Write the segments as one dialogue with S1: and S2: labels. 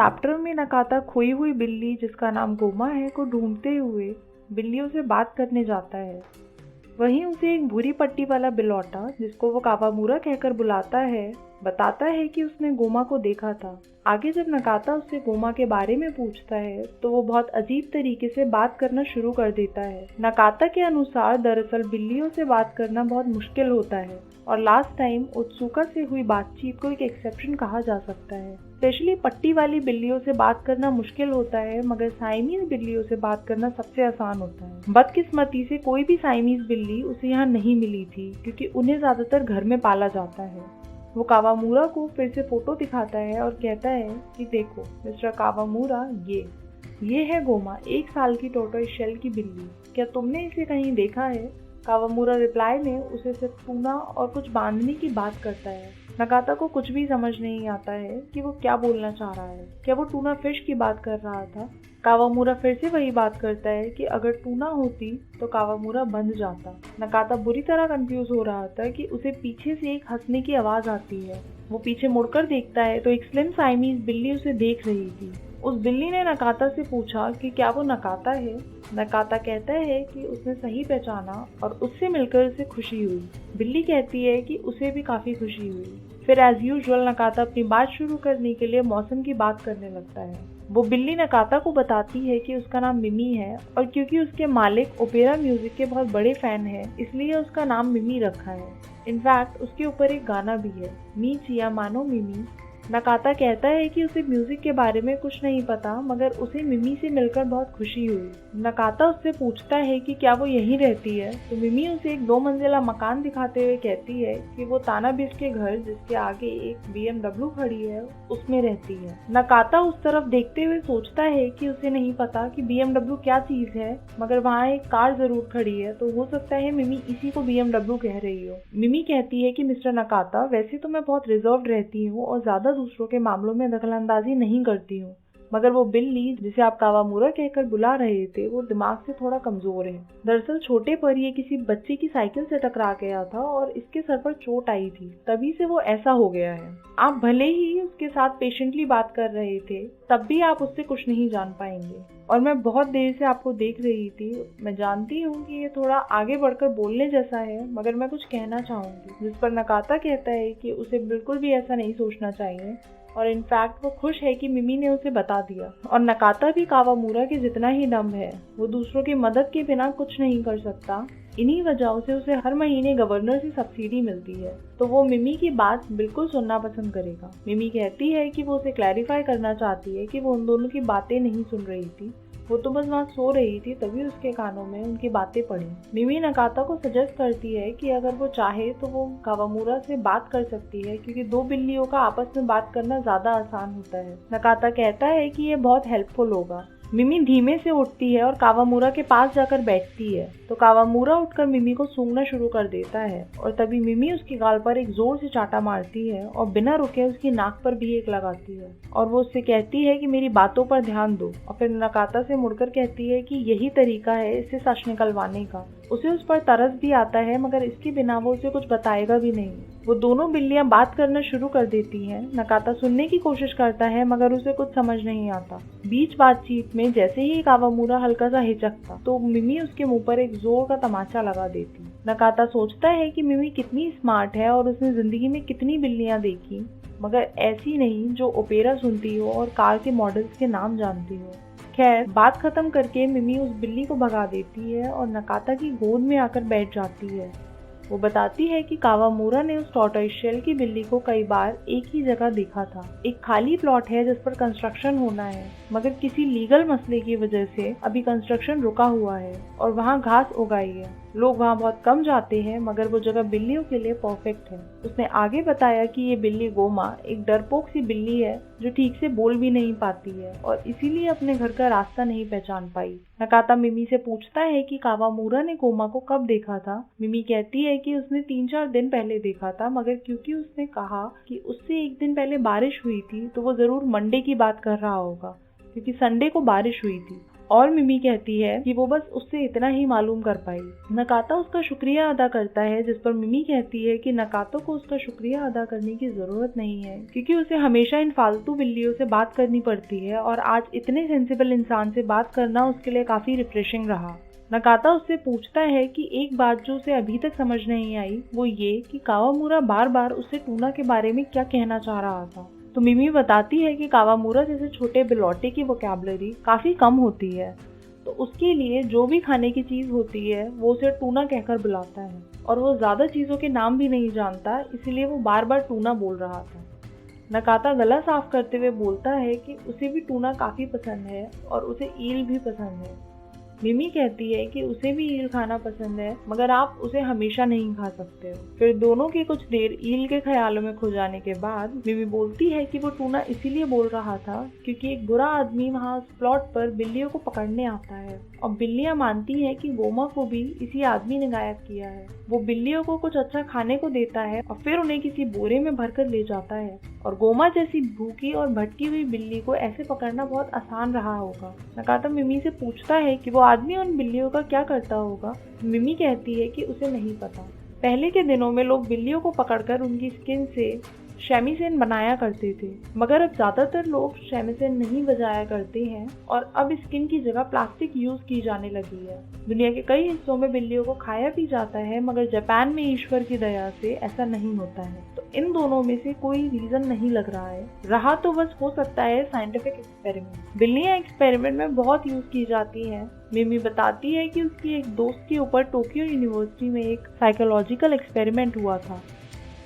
S1: Chapter में नकाता खोई हुई बिल्ली जिसका नाम गोमा है को ढूंढते हुए बिल्लियों से बात करने जाता है। वहीं उसे एक भूरी पट्टी वाला बिलौटा, जिसको वो कावामूरा कहकर बुलाता है, बताता है कि उसने गोमा को देखा था। आगे जब नकाता उससे गोमा के बारे में पूछता है तो वो बहुत अजीब तरीके से बात करना शुरू कर देता है। नकाता के अनुसार दरअसल बिल्लियों से बात करना बहुत मुश्किल होता है और लास्ट टाइम ओत्सुका से हुई बातचीत को एक एक्सेप्शन कहा जा सकता है। स्पेशली पट्टी वाली बिल्लियों से बात करना मुश्किल होता है, मगर साइमीज बिल्लियों से बात करना सबसे आसान होता है। बदकिस्मती से कोई भी साइमीज बिल्ली उसे यहाँ नहीं मिली थी, क्योंकि उन्हें ज्यादातर घर में पाला जाता है। वो कावामूरा को फिर से फोटो दिखाता है और कहता है कि देखो मिस्टर कावामूरा, ये है गोमा, 1 साल की टोर्टोइस शेल की बिल्ली। क्या तुमने इसे कहीं देखा है? कावामूरा रिप्लाई में उसे सिर्फ टूना और कुछ बांधने की बात करता है। नकाता को कुछ भी समझ नहीं आता है कि वो क्या बोलना चाह रहा है। क्या वो टूना फिश की बात कर रहा था? कावामूरा फिर से वही बात करता है कि अगर टूना होती तो कावामूरा बंध जाता। नकाता बुरी तरह कंफ्यूज हो रहा था कि उसे पीछे से एक हंसने की आवाज आती है। वो पीछे मुड़कर देखता है तो एक स्लिम साइमीज बिल्ली उसे देख रही थी। उस बिल्ली ने नकाता से पूछा कि क्या वो नकाता है। नकाता कहता है कि उसने सही पहचाना और उससे मिलकर उसे खुशी हुई। बिल्ली कहती है कि उसे भी काफी खुशी हुई। फिर एज यूजुअल नकाता अपनी बात शुरू करने के लिए मौसम की बात करने लगता है। वो बिल्ली नकाता को बताती है कि उसका नाम मिमी है और क्योंकि उसके मालिक ओपेरा म्यूजिक के बहुत बड़े फैन हैं, इसलिए उसका नाम मिमी रखा है। इनफैक्ट उसके ऊपर एक गाना भी है, मी चिया मानो मिमी। नकाता कहता है कि उसे म्यूजिक के बारे में कुछ नहीं पता, मगर उसे मिमी से मिलकर बहुत खुशी हुई। नकाता उससे पूछता है कि क्या वो यहीं रहती है, तो मिमी उसे एक 2 मंजिला मकान दिखाते हुए कहती है कि वो तानाबिश के घर, जिसके आगे एक BMW खड़ी है, उसमें रहती है। नकाता उस तरफ देखते हुए सोचता है कि उसे नहीं पता कि BMW क्या चीज है, मगर वहाँ एक कार जरूर खड़ी है, तो हो सकता है मिमी इसी को BMW कह रही हो। मिमी कहती है कि मिस्टर नकाता, वैसे तो मैं बहुत रिजर्व्ड रहती हूँ और ज्यादा दूसरों के मामलों में दखलंदाजी नहीं करती हूँ, मगर वो बिल्ली जिसे आप कावामूरा कहकर बुला रहे थे वो दिमाग से थोड़ा कमजोर है। दरअसल छोटे पर ये किसी बच्चे की साइकिल से टकरा गया था और इसके सर पर चोट आई थी, तभी से वो ऐसा हो गया है। आप भले ही उसके साथ पेशेंटली बात कर रहे थे, तब भी आप उससे कुछ नहीं जान पाएंगे। और मैं बहुत देर से आपको देख रही थी। मैं जानती हूँ कि ये थोड़ा आगे बढ़कर बोलने जैसा है, मगर मैं कुछ कहना चाहूंगी। जिस पर नकाता कहता है कि उसे बिल्कुल भी ऐसा नहीं सोचना चाहिए और इनफैक्ट वो खुश है कि मिमी ने उसे बता दिया। और नकाता भी कावामूरा के जितना ही डम है, वो दूसरों की मदद के बिना कुछ नहीं कर सकता। इन्हीं वजहों से उसे हर महीने गवर्नर से सब्सिडी मिलती है, तो वो मिमी की बात बिल्कुल सुनना पसंद करेगा। मिमी कहती है कि वो उसे क्लैरिफाई करना चाहती है कि वो उन दोनों की बातें नहीं सुन रही थी, वो तो बस वहाँ सो रही थी, तभी उसके कानों में उनकी बातें पड़ी। मिमी नकाता को सजेस्ट करती है कि अगर वो चाहे तो वो कावामूरा से बात कर सकती है, क्योंकि 2 बिल्लियों का आपस में बात करना ज्यादा आसान होता है। नकाता कहता है कि ये बहुत हेल्पफुल होगा। मिमी धीमे से उठती है और कावामूरा के पास जाकर बैठती है, तो कावामूरा उठकर मिमी को सूंघना शुरू कर देता है और तभी मिमी उसके गाल पर एक जोर से चाटा मारती है और बिना रुके उसकी नाक पर भी एक लगाती है और वो उससे कहती है कि मेरी बातों पर ध्यान दो। और फिर नकाता से मुड़कर कहती है कि यही तरीका है इससे सच निकलवाने का। उसे उस पर तरस भी आता है, मगर इसके बिना वो उसे कुछ बताएगा भी नहीं। वो दोनों बिल्लियां बात करना शुरू कर देती हैं। नकाता सुनने की कोशिश करता है, मगर उसे कुछ समझ नहीं आता। बीच बातचीत में जैसे ही कावामूरा हल्का सा हिचकता तो मिमी उसके मुंह पर एक जोर का तमाचा लगा देती। नकाता सोचता है कि मिमी कितनी स्मार्ट है और उसने जिंदगी में कितनी बिल्लियां देखी, मगर ऐसी नहीं जो ओपेरा सुनती हो और कार के मॉडल्स के नाम जानती हो। खैर, बात खत्म करके मिमी उस बिल्ली को भगा देती है और नकाता की गोद में आकर बैठ जाती है। वो बताती है कि कावामूरा ने उस टॉर्टोइस शेल की बिल्ली को कई बार एक ही जगह देखा था। एक खाली प्लॉट है जिस पर कंस्ट्रक्शन होना है, मगर किसी लीगल मसले की वजह से अभी कंस्ट्रक्शन रुका हुआ है और वहाँ घास उगाई है। लोग वहाँ बहुत कम जाते हैं, मगर वो जगह बिल्लियों के लिए परफेक्ट है। उसने आगे बताया कि ये बिल्ली गोमा एक डरपोक सी बिल्ली है जो ठीक से बोल भी नहीं पाती है और इसीलिए अपने घर का रास्ता नहीं पहचान पाई। नकाता मिमी से पूछता है कि कावामूरा ने गोमा को कब देखा था। मिमी कहती है कि उसने 3-4 दिन पहले देखा था, मगर क्योंकि उसने कहा कि उससे 1 दिन पहले बारिश हुई थी, तो वो जरूर मंडे की बात कर रहा होगा, क्योंकि संडे को बारिश हुई थी। और मिमी कहती है कि वो बस उससे इतना ही मालूम कर पाई। नकाता उसका शुक्रिया अदा करता है, जिस पर मिमी कहती है कि नकातो को उसका शुक्रिया अदा करने की जरूरत नहीं है, क्योंकि उसे हमेशा इन फालतू बिल्लियों से बात करनी पड़ती है और आज इतने सेंसिबल इंसान से बात करना उसके लिए काफी रिफ्रेशिंग रहा। नकाता उससे पूछता है कि एक बात जो उसे अभी तक समझ नहीं आई वो ये कि कावामुरा बार बार उससे टूना के बारे में क्या कहना चाह रहा था। तो मिमी बताती है कि कावामुरा जैसे छोटे बिलौटे की वोकैबुलरी काफी कम होती है, तो उसके लिए जो भी खाने की चीज होती है वो उसे टूना कहकर बुलाता है और वो ज्यादा चीजों के नाम भी नहीं जानता, इसलिए वो बार बार टूना बोल रहा था। नकाता गला साफ करते हुए बोलता है कि उसे भी टूना काफी पसंद है और उसे ईल भी पसंद है। मिमी कहती है कि उसे भी ईल खाना पसंद है, मगर आप उसे हमेशा नहीं खा सकते हो। फिर दोनों की कुछ देर ईल के ख्यालों में खो जाने के बाद मिमी बोलती है कि वो टूना इसीलिए बोल रहा था क्योंकि एक बुरा आदमी वहाँ उस प्लॉट पर बिल्लियों को पकड़ने आता है और बिल्लियां मानती हैं कि गोमा को भी इसी आदमी ने गायब किया है। वो बिल्लियों को कुछ अच्छा खाने को देता है और फिर उन्हें किसी बोरे में भरकर ले जाता है, और गोमा जैसी भूखी और भटकी हुई बिल्ली को ऐसे पकड़ना बहुत आसान रहा होगा। नकाता मिमी से पूछता है कि वो आदमी उन बिल्लियों का क्या करता होगा। मिमी कहती है कि उसे नहीं पता। पहले के दिनों में लोग बिल्लियों को पकड़कर उनकी स्किन से शैमीसेन बनाया करते थे, मगर अब ज्यादातर लोग शैमीसेन नहीं बजाया करते हैं और अब स्किन की जगह प्लास्टिक यूज की जाने लगी है। दुनिया के कई हिस्सों में बिल्लियों को खाया भी जाता है, मगर जापान में ईश्वर की दया से ऐसा नहीं होता है। तो इन दोनों में से कोई रीजन नहीं लग रहा है, रहा तो बस हो सकता है साइंटिफिक एक्सपेरिमेंट। बिल्लियां एक्सपेरिमेंट में बहुत यूज की जाती हैं। मिमी बताती है कि उसकी एक दोस्त के ऊपर टोक्यो यूनिवर्सिटी में एक साइकोलॉजिकल एक्सपेरिमेंट हुआ था।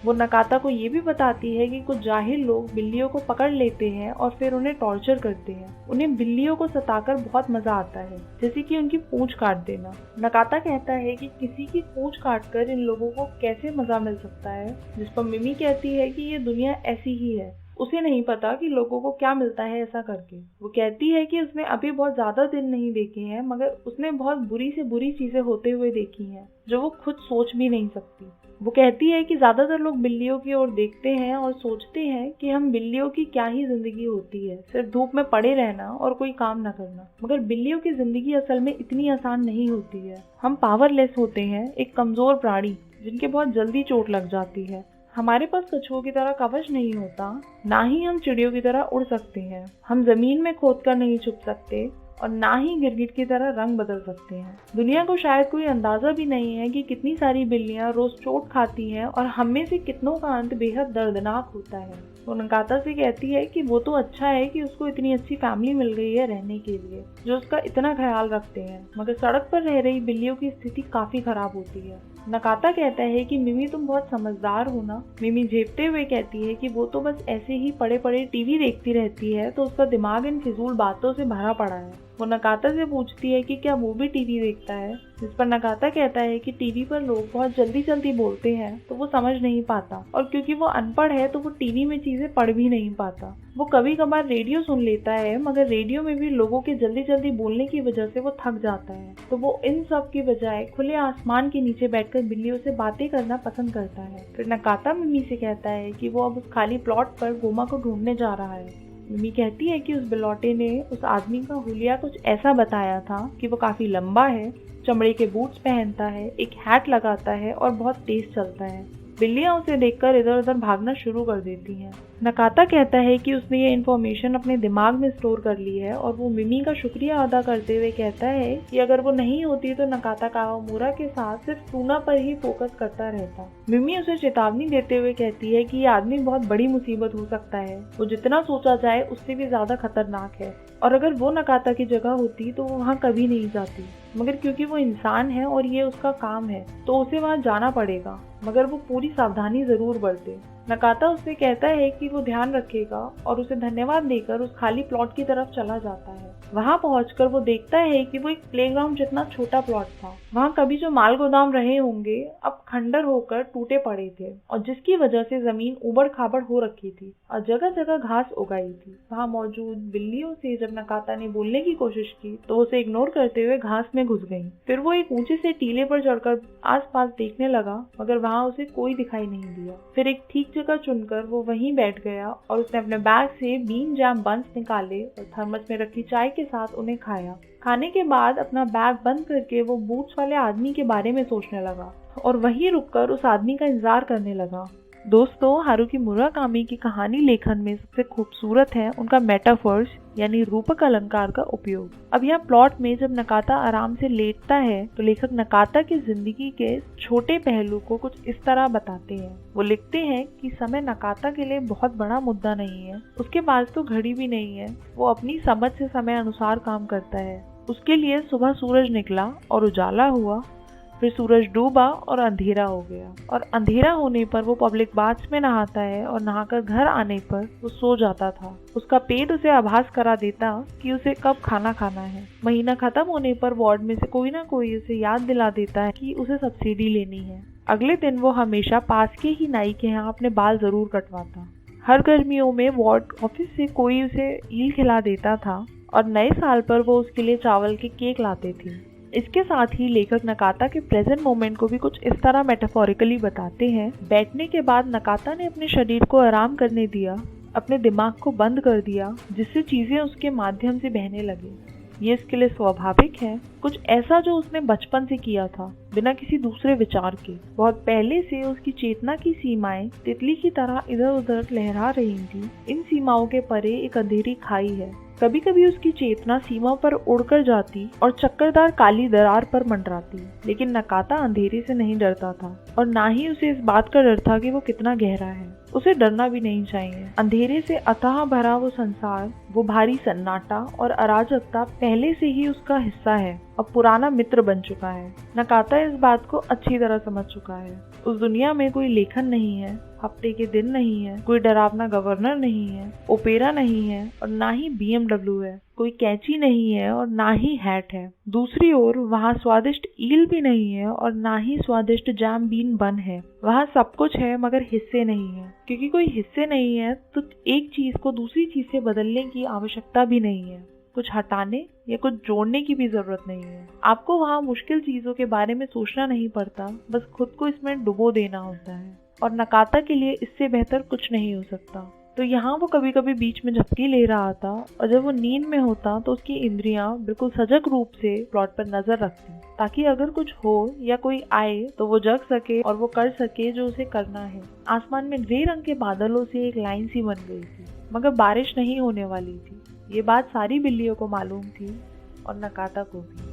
S1: वो नकाता को ये भी बताती है कि कुछ जाहिल लोग बिल्लियों को पकड़ लेते हैं और फिर उन्हें टॉर्चर करते हैं। उन्हें बिल्लियों को सताकर बहुत मजा आता है, जैसे कि उनकी पूंछ काट देना। नकाता कहता है कि किसी की पूंछ काटकर इन लोगों को कैसे मजा मिल सकता है, जिस पर मिमी कहती है कि ये दुनिया ऐसी ही है, उसे नहीं पता कि लोगों को क्या मिलता है ऐसा करके। वो कहती है कि उसने अभी बहुत ज्यादा दिन नहीं देखे हैं, मगर उसने बहुत बुरी से बुरी चीजें होते हुए देखी हैं जो वो खुद सोच भी नहीं सकती। वो कहती है कि ज्यादातर लोग बिल्लियों की ओर देखते हैं और सोचते हैं कि हम बिल्लियों की क्या ही जिंदगी होती है, सिर्फ धूप में पड़े रहना और कोई काम न करना। मगर बिल्लियों की जिंदगी असल में इतनी आसान नहीं होती है। हम पावरलेस होते हैं, एक कमजोर प्राणी जिनके बहुत जल्दी चोट लग जाती है। हमारे पास कछुओं की तरह कवच नहीं होता, ना ही हम चिड़ियों की तरह उड़ सकते हैं। हम जमीन में खोदकर नहीं छुप सकते और ना ही गिरगिट की तरह रंग बदल सकते हैं। दुनिया को शायद कोई अंदाजा भी नहीं है कि कितनी सारी बिल्लियां रोज चोट खाती हैं और हम में से कितनों का अंत बेहद दर्दनाक होता है। वो नकाता से कहती है कि वो तो अच्छा है कि उसको इतनी अच्छी फैमिली मिल गई है रहने के लिए, जो उसका इतना ख्याल रखते हैं, मगर सड़क पर रह रही बिल्लियों की स्थिति काफी खराब होती है। नकाता कहता है कि मिमी तुम बहुत समझदार हो ना। मिमी झेपते हुए कहती है कि वो तो बस ऐसे ही पड़े पड़े टीवी देखती रहती है, तो उसका दिमाग इन फिजूल बातों से भरा पड़ा है। वो नकाता से पूछती है कि क्या वो भी टीवी देखता है, जिस पर नकाता कहता है कि टीवी पर लोग बहुत जल्दी जल्दी बोलते हैं तो वो समझ नहीं पाता, और क्योंकि वो अनपढ़ है तो वो टीवी में चीजें पढ़ भी नहीं पाता। वो कभी कभार रेडियो सुन लेता है, मगर रेडियो में भी लोगों के जल्दी जल्दी बोलने की वजह से वो थक जाता है, तो वो इन सब की बजाय खुले आसमान के नीचे बैठकर बिल्लियों से बातें करना पसंद करता है। फिर नकाता मिमी से कहता है कि वो अब उस खाली प्लॉट पर गोमा को ढूंढने जा रहा है। मिमी कहती है कि उस बिलौटे ने उस आदमी का हुलिया कुछ ऐसा बताया था कि वो काफी लंबा है, चमड़े के बूट्स पहनता है, एक हैट लगाता है और बहुत तेज चलता है। बिल्लियां उसे देखकर इधर उधर भागना शुरू कर देती हैं। नकाता कहता है कि उसने ये इन्फॉर्मेशन अपने दिमाग में स्टोर कर ली है, और वो मिमी का शुक्रिया अदा करते हुए कहता है कि अगर वो नहीं होती तो नकाता कावामुरा के साथ सिर्फ टूना पर ही फोकस करता रहता। मिमी उसे चेतावनी देते हुए कहती है कि ये आदमी बहुत बड़ी मुसीबत हो सकता है, वो जितना सोचा जाए उससे भी ज्यादा खतरनाक है, और अगर वो नकाता की जगह होती तो वो वहाँ कभी नहीं जाती, मगर क्योंकि वो इंसान है और ये उसका काम है तो उसे वहाँ जाना पड़ेगा, मगर वो पूरी सावधानी जरूर बरते। नकाता उससे कहता है कि वो ध्यान रखेगा और उसे धन्यवाद देकर उस खाली प्लॉट की तरफ चला जाता है। वहां पहुंचकर वो देखता है कि वो एक प्लेग्राउंड जितना छोटा प्लॉट था। वहां कभी जो माल गोदाम रहे होंगे अब खंडर होकर टूटे पड़े थे, और जिसकी वजह से जमीन उबड़ खाबड़ हो रखी थी और जगह जगह घास उगाई थी। वहां मौजूद बिल्लियों से जब नकाता ने बोलने की कोशिश की तो उसे इग्नोर करते हुए घास में घुस गई। फिर वो एक ऊंचे से टीले पर चढ़कर आसपास देखने लगा, मगर वहां उसे कोई दिखाई नहीं दिया। फिर एक ठीक जगह चुनकर वो वहीं बैठ गया और उसने अपने बैग से बीन जैम बंस निकाले और थर्मस में रखी चाय के साथ उन्हें खाया। खाने के बाद अपना बैग बंद करके वो बूट्स वाले आदमी के बारे में सोचने लगा और वहीं रुककर उस आदमी का इंतजार करने लगा। दोस्तों, हारुकी मुराकामी की कहानी लेखन में सबसे खूबसूरत है उनका मेटाफर्स यानी रूपक अलंकार का उपयोग। अब यहाँ प्लॉट में जब नकाता आराम से लेटता है तो लेखक नकाता की जिंदगी के छोटे पहलू को कुछ इस तरह बताते हैं। वो लिखते हैं कि समय नकाता के लिए बहुत बड़ा मुद्दा नहीं है, उसके पास तो घड़ी भी नहीं है, वो अपनी समझ से समय अनुसार काम करता है। उसके लिए सुबह सूरज निकला और उजाला हुआ, फिर सूरज डूबा और अंधेरा हो गया, और अंधेरा होने पर वो पब्लिक बाथ्स में नहाता है और नहाकर घर आने पर वो सो जाता था। उसका पेट उसे आभास करा देता कि उसे कब खाना खाना है। महीना खत्म होने पर वार्ड में से कोई ना कोई उसे याद दिला देता है कि उसे सब्सिडी लेनी है। अगले दिन वो हमेशा पास के ही नाई के यहाँ अपने बाल जरूर कटवाता। हर गर्मियों में वार्ड ऑफिस से कोई उसे ईल खिला देता था और नए साल पर वो उसके लिए चावल के केक लाते थे। इसके साथ ही लेखक नकाता के प्रेजेंट मोमेंट को भी कुछ इस तरह मेटाफोरिकली बताते हैं। बैठने के बाद नकाता ने अपने शरीर को आराम करने दिया, अपने दिमाग को बंद कर दिया, जिससे चीजें उसके माध्यम से बहने लगी। ये इसके लिए स्वाभाविक है, कुछ ऐसा जो उसने बचपन से किया था, बिना किसी दूसरे विचार के। बहुत पहले से उसकी चेतना की सीमाएं तितली की तरह इधर उधर लहरा रही थी। इन सीमाओं के परे एक अंधेरी खाई है। कभी कभी उसकी चेतना सीमा पर उड़कर जाती और चक्करदार काली दरार पर मंडराती, लेकिन नकाता अंधेरे से नहीं डरता था और ना ही उसे इस बात का डर था कि वो कितना गहरा है। उसे डरना भी नहीं चाहिए। अंधेरे से अथाह भरा वो संसार, वो भारी सन्नाटा और अराजकता पहले से ही उसका हिस्सा है, अब पुराना मित्र बन चुका है। नकाता इस बात को अच्छी तरह समझ चुका है। उस दुनिया में कोई लेखन नहीं है, हफ्ते के दिन नहीं है, कोई डरावना गवर्नर नहीं है, ओपेरा नहीं है और ना ही BMW है, कोई कैंची नहीं है और ना ही हैट है। दूसरी ओर वहाँ स्वादिष्ट ईल भी नहीं है और ना ही स्वादिष्ट जैम बीन बन है। वहाँ सब कुछ है मगर हिस्से नहीं है। क्योंकि कोई हिस्से नहीं है तो एक चीज को दूसरी चीज से बदलने की आवश्यकता भी नहीं है। कुछ हटाने या कुछ जोड़ने की भी जरूरत नहीं है। आपको वहाँ मुश्किल चीजों के बारे में सोचना नहीं पड़ता, बस खुद को इसमें डुबो देना होता है। और नकाता के लिए इससे बेहतर कुछ नहीं हो सकता। तो यहाँ वो कभी कभी बीच में झपकी ले रहा था और जब वो नींद में होता तो उसकी इंद्रियां बिल्कुल सजग रूप से प्लॉट पर नजर रखती, ताकि अगर कुछ हो या कोई आए तो वो जग सके और वो कर सके जो उसे करना है। आसमान में ग्रे रंग के बादलों से एक लाइन सी बन गई थी, मगर बारिश नहीं होने वाली थी। ये बात सारी बिल्लियों को मालूम थी और नकाता को भी।